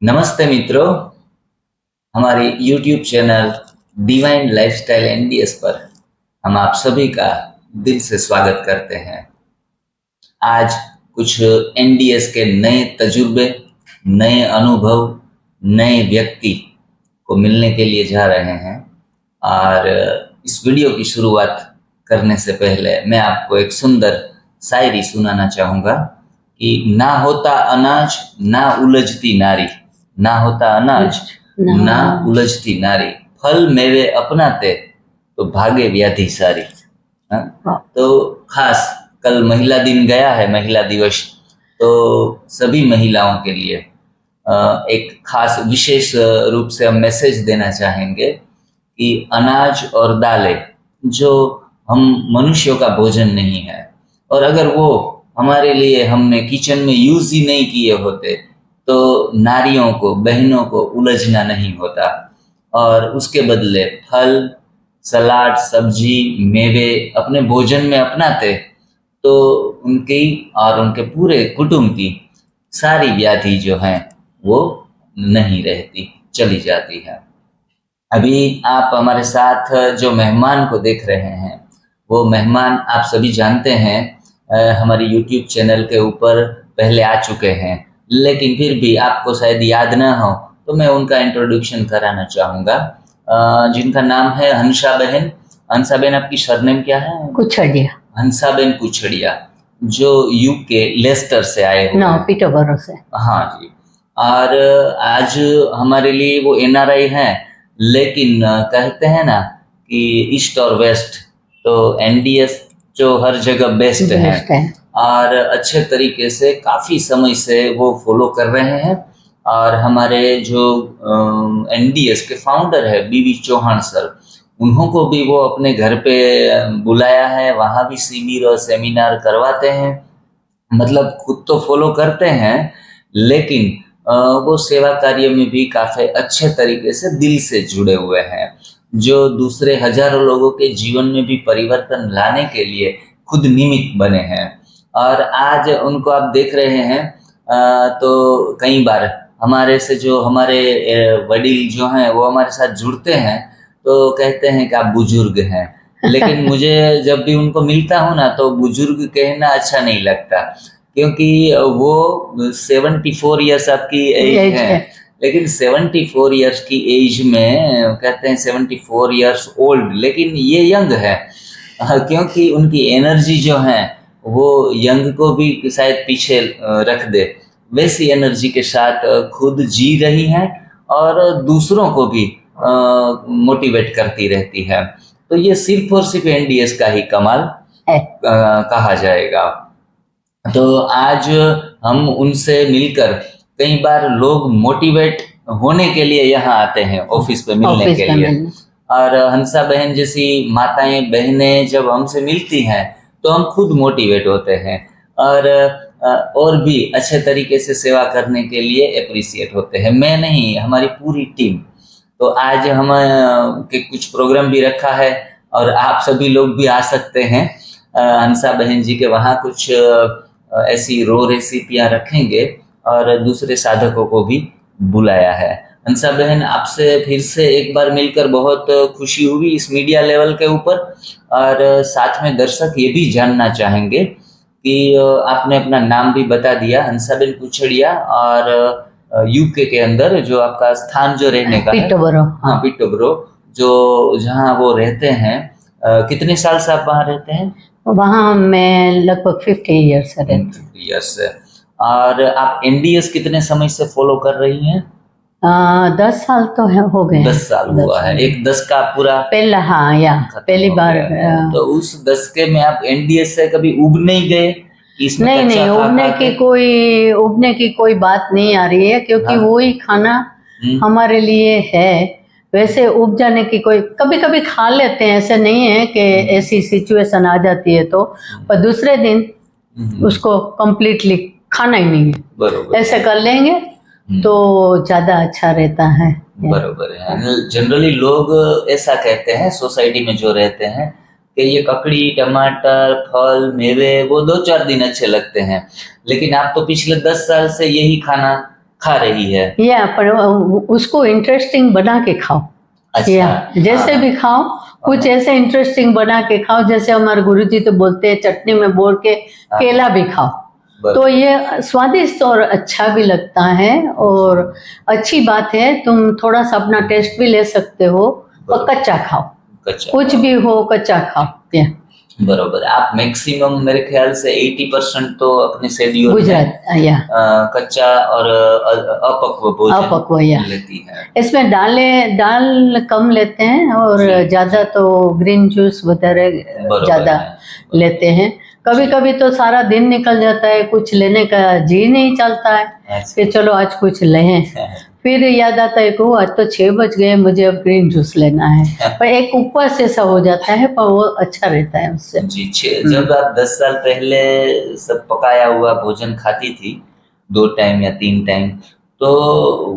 नमस्ते मित्रों, हमारे YouTube channel divine lifestyle NDS पर हम आप सभी का दिल से स्वागत करते हैं। आज कुछ एनडीएस के नए तजुर्बे, नए अनुभव, नए व्यक्ति को मिलने के लिए जा रहे हैं और इस वीडियो की शुरुआत करने से पहले मैं आपको एक सुंदर शायरी सुनाना चाहूँगा कि ना होता अनाज ना उलझती नारी, ना होता अनाज ना उलझती नारी, फल मेवे अपनाते तो भागे व्याधि सारी। तो खास कल महिला दिन गया है, महिला दिवस, तो सभी महिलाओं के लिए एक खास विशेष रूप से हम मैसेज देना चाहेंगे कि अनाज और दालें जो हम मनुष्यों का भोजन नहीं है, और अगर वो हमारे लिए हमने किचन में यूज ही नहीं किए होते तो नारियों को, बहनों को उलझना नहीं होता, और उसके बदले फल, सलाद, सब्जी, मेवे अपने भोजन में अपनाते तो उनकी और उनके पूरे कुटुंब की सारी व्याधि जो है वो नहीं रहती, चली जाती है। अभी आप हमारे साथ जो मेहमान को देख रहे हैं, वो मेहमान आप सभी जानते हैं, हमारे YouTube चैनल के ऊपर पहले आ चुके हैं, लेकिन फिर भी आपको शायद याद ना हो तो मैं उनका इंट्रोडक्शन कराना चाहूँगा, जिनका नाम है हंसा बहन। हंसा बहन, आपकी सरनेम क्या है? कुछड़िया। हंसा बहन कुछड़िया, जो यूके लेस्टर से आए हुए हैं। पीटरबरो से। हाँ जी। और आज हमारे लिए वो एनआरआई हैं, लेकिन कहते हैं ना कि ईस्ट और वेस्ट, तो एनडीएस जो हर जगह बेस्ट है और अच्छे तरीके से काफ़ी समय से वो फॉलो कर रहे हैं। और हमारे जो एनडीएस के फाउंडर है बीवी चौहान सर, उन्हों को भी वो अपने घर पे बुलाया है, वहाँ भी शिविर और सेमिनार करवाते हैं। मतलब खुद तो फॉलो करते हैं, लेकिन वो सेवा कार्य में भी काफ़ी अच्छे तरीके से दिल से जुड़े हुए हैं, जो दूसरे हजारों लोगों के जीवन में भी परिवर्तन लाने के लिए खुद निमित्त बने हैं। और आज उनको आप देख रहे हैं, तो कई बार हमारे से जो हमारे वडील जो हैं वो हमारे साथ जुड़ते हैं तो कहते हैं कि आप बुजुर्ग हैं, लेकिन मुझे जब भी उनको मिलता हूँ ना तो बुजुर्ग कहना अच्छा नहीं लगता, क्योंकि वो 74 ईयर्स आपकी एज है, लेकिन 74 ईयर्स की एज में कहते हैं 74 ईयर्स ओल्ड, लेकिन ये यंग है, क्योंकि उनकी एनर्जी जो है वो यंग को भी शायद पीछे रख दे, वैसी एनर्जी के साथ खुद जी रही हैं और दूसरों को भी मोटिवेट करती रहती है। तो ये सिर्फ और सिर्फ एनडीएस का ही कमाल कहा जाएगा। तो आज हम उनसे मिलकर, कई बार लोग मोटिवेट होने के लिए यहाँ आते हैं ऑफिस पे मिलने के लिए, और हंसा बहन जैसी माताएं बहनें जब हमसे मिलती हैं तो हम खुद मोटिवेट होते हैं और भी अच्छे तरीके से सेवा करने के लिए एप्रिसिएट होते हैं। मैं नहीं, हमारी पूरी टीम। तो आज हम के कुछ प्रोग्राम भी रखा है और आप सभी लोग भी आ सकते हैं। हंसा बहन जी के वहाँ कुछ ऐसी रो रेसिपियाँ रखेंगे और दूसरे साधकों को भी बुलाया है। हंसा बहन, आपसे फिर से एक बार मिलकर बहुत खुशी हुई इस मीडिया लेवल के ऊपर, और साथ में दर्शक ये भी जानना चाहेंगे कि आपने अपना नाम भी बता दिया, हंसा बहन कुछड़िया, और यूके के अंदर जो आपका स्थान जो रहने का पीटरबरो। हाँ, पीटरबरो, जो जहाँ वो रहते हैं, कितने साल से आप वहाँ रहते हैं? वहाँ मैं लगभग 50 ईयर्स से रहती हूँ। 50 ईयर्स से। और आप एनडीएस कितने समय से फॉलो कर रही हैं? 10 साल तो हो गए। 10 साल हुआ है। एक 10 का पूरा पहला, हाँ, या पहली बार। तो उस 10 के में आप एनडीएस से कभी उब नहीं गए? नहीं, उबने की कोई बात नहीं आ रही है, क्योंकि वही खाना हमारे लिए है। वैसे उब जाने की कोई, कभी कभी खा लेते हैं, ऐसे नहीं है कि ऐसी सिचुएशन आ जाती है तो, पर दूसरे दिन उसको कंप्लीटली खाना ही नहीं है, बरोबर, ऐसे कर लेंगे तो ज़्यादा अच्छा रहता है। बरोबर है। जनरली लोग ऐसा कहते हैं सोसाइटी में जो रहते हैं कि ये ककड़ी, टमाटर, फल, मेवे वो 2-4 दिन अच्छे लगते हैं, लेकिन आप तो पिछले 10 साल से यही खाना खा रही है। या पर उसको इंटरेस्टिंग बना के खाओ। अच्छा, या जैसे हाँ, भी खाओ, कुछ ऐसे इंटरेस्टिंग बना के खाओ। जैसे हमारे गुरुजी तो बोलते हैं चटनी में बोल के हाँ, केला भी खाओ, बरोबर। तो ये स्वादिष्ट और अच्छा भी लगता है और अच्छी बात है। तुम थोड़ा सा अपना टेस्ट भी ले सकते हो और बरोबर। कच्चा खाओ, कच्चा कुछ भी हो कच्चा खाओ। या बरोबर। आप मैक्सिमम मेरे ख्याल से 80% तो अपने शेड्यूल में गुजरात या कच्चा और अपक्व भोजन अपक्व या लेती है। इसमें दाल कम लेते हैं और जी, ज़्यादा तो ग्रीन जूस वगैरह बरोबर ज़्यादा है। लेते हैं। कभी जी। कभी तो सारा दिन निकल जाता है, कुछ लेने का जी नहीं चलता है अच्छा। कि चलो आज कुछ लें। फिर याद आता है कि आज तो 6 बज गए, मुझे अब ग्रीन जूस लेना है। पर एक उपवास जैसा हो जाता है, पर वो अच्छा रहता है उससे। जी, जब आप 10 साल पहले सब पकाया हुआ भोजन खाती थी, 2 टाइम या 3 टाइम, तो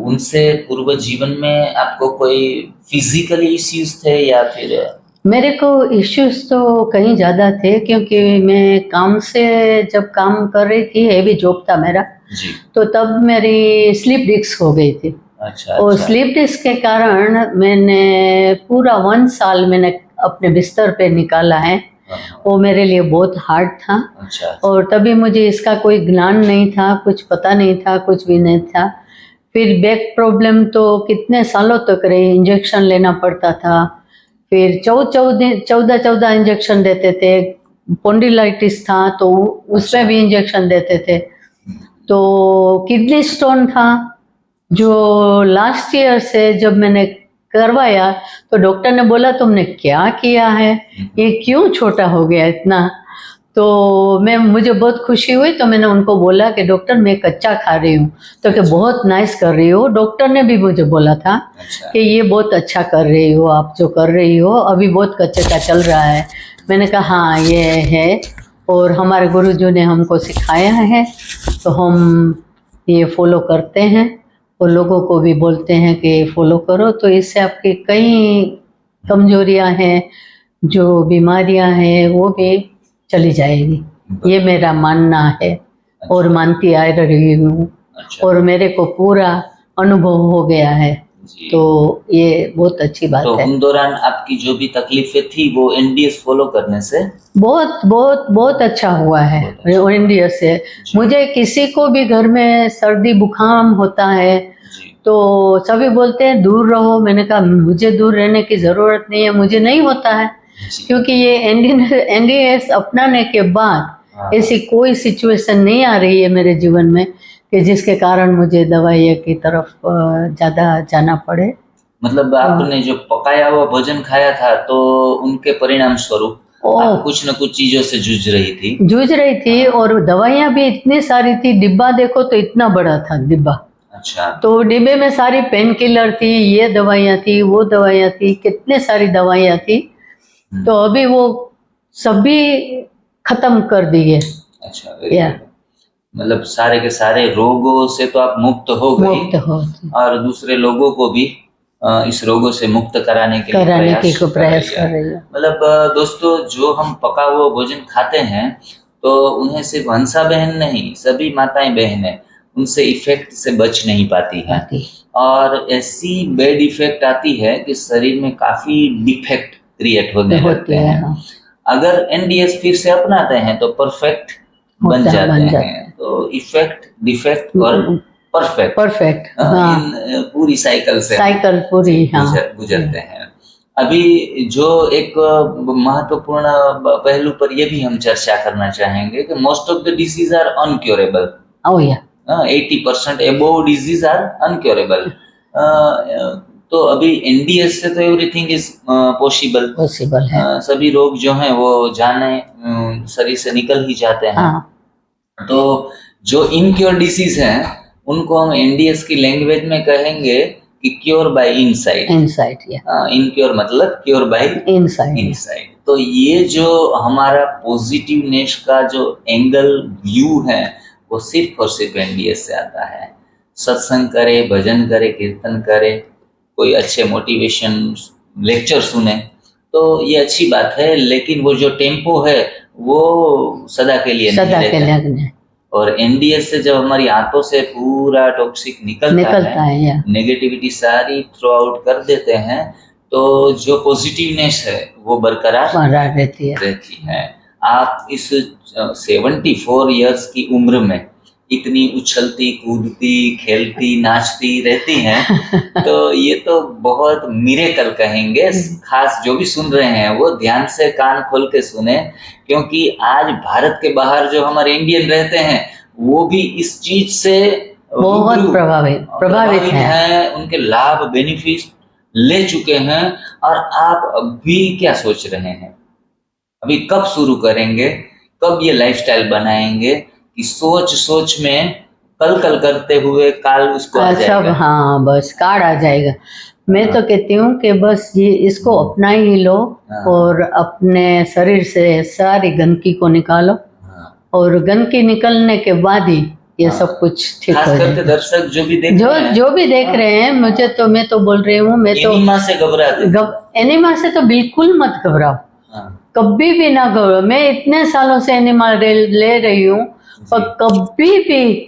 उनसे पूर्व जीवन में आपको कोई फिजिकल इश्यूज थे या फिर? मेरे को इश्यूज तो कहीं ज़्यादा थे, क्योंकि मैं काम से जब काम कर रही थी, हेवी जॉब था मेरा, जी। तो तब मेरी स्लीप डिस्क हो गई थी। अच्छा, और अच्छा। स्लीप डिस्क के कारण मैंने पूरा 1 साल मैंने अपने बिस्तर पे निकाला है। हाँ, वो मेरे लिए बहुत हार्ड था अच्छा। और तभी मुझे इसका कोई ज्ञान नहीं था, कुछ पता नहीं था, कुछ भी नहीं था। फिर बैक प्रॉब्लम तो कितने सालों तक रही, इंजेक्शन लेना पड़ता था। फिर 14 इंजेक्शन देते थे। स्पॉन्डिलाइटिस था तो उसमें भी इंजेक्शन देते थे। तो किडनी स्टोन था, जो लास्ट ईयर से जब मैंने करवाया तो डॉक्टर ने बोला तुमने क्या किया है, ये क्यों छोटा हो गया इतना। तो मुझे बहुत खुशी हुई, तो मैंने उनको बोला कि डॉक्टर मैं कच्चा खा रही हूँ, तो कि बहुत नाइस कर रही हो। डॉक्टर ने भी मुझे बोला था अच्छा। कि ये बहुत अच्छा कर रही हो, आप जो कर रही हो अभी बहुत कच्चे का चल रहा है। मैंने कहा हाँ ये है, और हमारे गुरुजी ने हमको सिखाया है, तो हम ये फॉलो करते हैं और लोगों को भी बोलते हैं कि फॉलो करो। तो इससे आपकी कई कमजोरियां हैं, जो बीमारियां हैं, वो भी चली जाएगी, ये मेरा मानना है और मानती आ रही हूँ। अच्छा। और मेरे को पूरा अनुभव हो गया है, जी। तो ये बहुत अच्छी बात तो है। उन दौरान आपकी जो भी तकलीफें थी वो एनडीएस फॉलो करने से बहुत बहुत बहुत अच्छा हुआ है बहुत अच्छा। इंडिया से। जी। मुझे किसी को भी घर में सर्दी बुखार होता है जी। तो सभी बोलते हैं दूर रहो। मैंने कहा मुझे दूर रहने की ज़रूरत नहीं है, मुझे नहीं होता है, जी। क्योंकि ये एनडीएस अपनाने के बाद हाँ। ऐसी कोई सिचुएशन नहीं आ रही है मेरे जीवन में कि जिसके कारण मुझे दवाइयों की तरफ ज़्यादा जाना पड़े। मतलब आपने जो पकाया हुआ भोजन खाया था तो उनके परिणाम स्वरूप आप कुछ न कुछ चीजों से जूझ रही थी। और दवाइयाँ भी इतनी सारी थी, डिब्बा देखो तो इतना बड़ा था डिब्बा। अच्छा। तो डिब्बे में सारी पेन किलर थी, ये दवाइयाँ थी, वो दवाइयाँ थी, कितने सारी दवाइयाँ थी। तो अभी वो सभी खत्म कर दी है। अच्छा, very good। मतलब सारे के सारे रोगों से तो आप मुक्त हो गई और दूसरे लोगों को भी इस रोगों से मुक्त कराने के लिए प्रयास कर रही है। मतलब दोस्तों, जो हम पका हुआ भोजन खाते हैं तो उन्हें सिर्फ हंसा बहन नहीं, सभी माताएं बहनें उनसे इफेक्ट से बच नहीं पाती हैं और ऐसी बैड इफेक्ट आती है कि शरीर में काफी डिफेक्ट क्रिएट होने लगते हैं। अगर एनडीएस फिर से अपनाते हैं तो परफेक्ट बन जाते हैं। तो इफेक्ट, डिफेक्ट और परफेक्ट इन पूरी साइकिल से पूरी गुजरते हैं। अभी जो एक महत्वपूर्ण पहलू पर ये भी हम चर्चा करना चाहेंगे कि most of the disease are incurable. 80% above disease are incurable. तो अभी एनडीएस से तो एवरीथिंग इज पॉसिबल है। सभी रोग जो हैं वो जाने शरीर से निकल ही जाते हैं। तो जो इनक्योर डिसीज हैं उनको हम एनडीएस की लैंग्वेज में कहेंगे कि क्योर बाय इनसाइट। इनक्योर मतलब क्योर बाय इनसाइट। तो ये जो हमारा पॉजिटिवनेस का जो एंगल व्यू है वो सिर्फ और सिर्फ एनडीएस से आता है। सत्संग करे, भजन करे, कीर्तन करे, कोई अच्छे मोटिवेशन लेक्चर सुने तो ये अच्छी बात है, लेकिन वो जो टेम्पो है वो सदा के लिए नहीं रहता। और एनडीएस से जब हमारी आंतों से पूरा टॉक्सिक निकलता है या नेगेटिविटी सारी थ्रो आउट कर देते हैं, तो जो पॉजिटिवनेस है वो बरकरार रहती है। आप इस 74 इयर्स की उम्र में इतनी उछलती कूदती खेलती नाचती रहती हैं तो ये तो बहुत मिरेकल कहेंगे। खास जो भी सुन रहे हैं वो ध्यान से कान खोल के सुने, क्योंकि आज भारत के बाहर जो हमारे इंडियन रहते हैं वो भी इस चीज से बहुत प्रभावित हैं, उनके लाभ बेनिफिट ले चुके हैं। और आप अभी क्या सोच रहे हैं, अभी कब शुरू करेंगे, कब ये लाइफस्टाइल बनाएंगे कि सोच में कल करते हुए काल उसको आ जाएगा। सब हाँ बस कार्ड आ जाएगा। मैं तो कहती हूँ कि बस ये इसको अपना ही लो और अपने शरीर से सारी गंदगी को निकालो, और गंदगी निकलने के बाद ही ये सब कुछ ठीक हो जाएगा। दर्शक जो भी देख रहे हैं मुझे तो मैं तो बोल रही हूँ, मैं तो एनीमा से एनीमा से तो बिल्कुल मत घबराओ, कभी भी ना घबराओ। मैं इतने सालों से एनिमा ले रही हूँ और कभी भी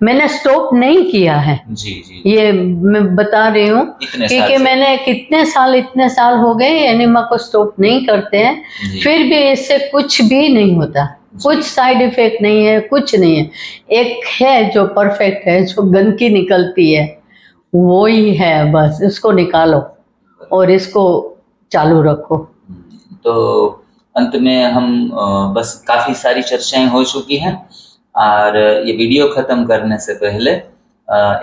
मैंने स्टॉप नहीं किया है। जी। ये मैं बता रही हूँ क्योंकि मैंने इतने साल हो गए एनिमा को स्टॉप नहीं करते हैं, फिर भी इससे कुछ भी नहीं होता, कुछ साइड इफेक्ट नहीं है, कुछ नहीं है। एक है जो परफेक्ट है, जो गंदगी निकलती है वो ही है, बस इसको निकालो और इसको चालू रखो। तो अंत में हम बस काफ़ी सारी चर्चाएं हो चुकी हैं और ये वीडियो ख़त्म करने से पहले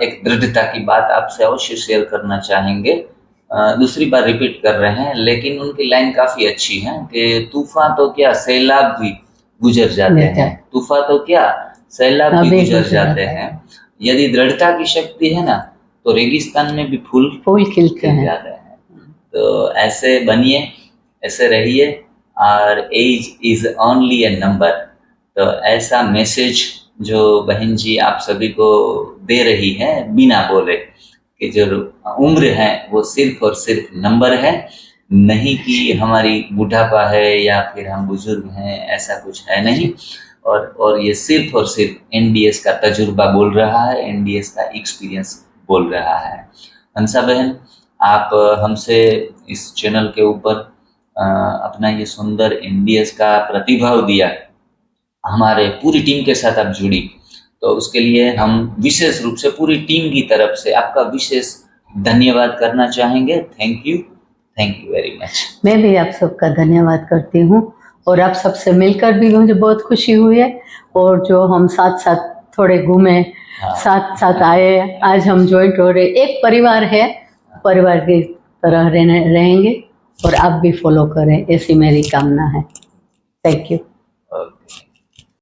एक दृढ़ता की बात आपसे अवश्य शेयर करना चाहेंगे। दूसरी बार रिपीट कर रहे हैं, लेकिन उनकी लाइन काफ़ी अच्छी है कि तूफान तो क्या सैलाब भी गुजर जाते हैं, तूफान तो क्या सैलाब भी गुजर जाते हैं। यदि दृढ़ता की शक्ति है ना तो रेगिस्तान में भी फूल खिलते जाते हैं। तो ऐसे बनिए, ऐसे रहिए, और age is only a number. तो ऐसा मैसेज जो बहन जी आप सभी को दे रही है बिना बोले कि जो उम्र है वो सिर्फ और सिर्फ नंबर है, नहीं कि हमारी बुढ़ापा है या फिर हम बुजुर्ग हैं, ऐसा कुछ है नहीं। और ये सिर्फ और सिर्फ एनडीएस का तजुर्बा बोल रहा है, एनडीएस का एक्सपीरियंस बोल रहा है। हंसा बहन, आप हमसे इस चैनल के ऊपर अपना ये सुंदर एनडीएस का प्रतिभाव दिया, हमारे पूरी टीम के साथ आप जुड़ी, तो उसके लिए हम विशेष रूप से पूरी टीम की तरफ से आपका विशेष धन्यवाद करना चाहेंगे। Thank you very much. मैं भी आप सबका धन्यवाद करती हूँ, और आप सबसे मिलकर भी मुझे बहुत खुशी हुई है, और जो हम साथ साथ थोड़े घूमे, साथ आए, आज हम ज्वाइंट हो रहे, एक परिवार है, परिवार की तरह रहेंगे, और आप भी फॉलो करें, ऐसी मेरी कामना है। Thank you.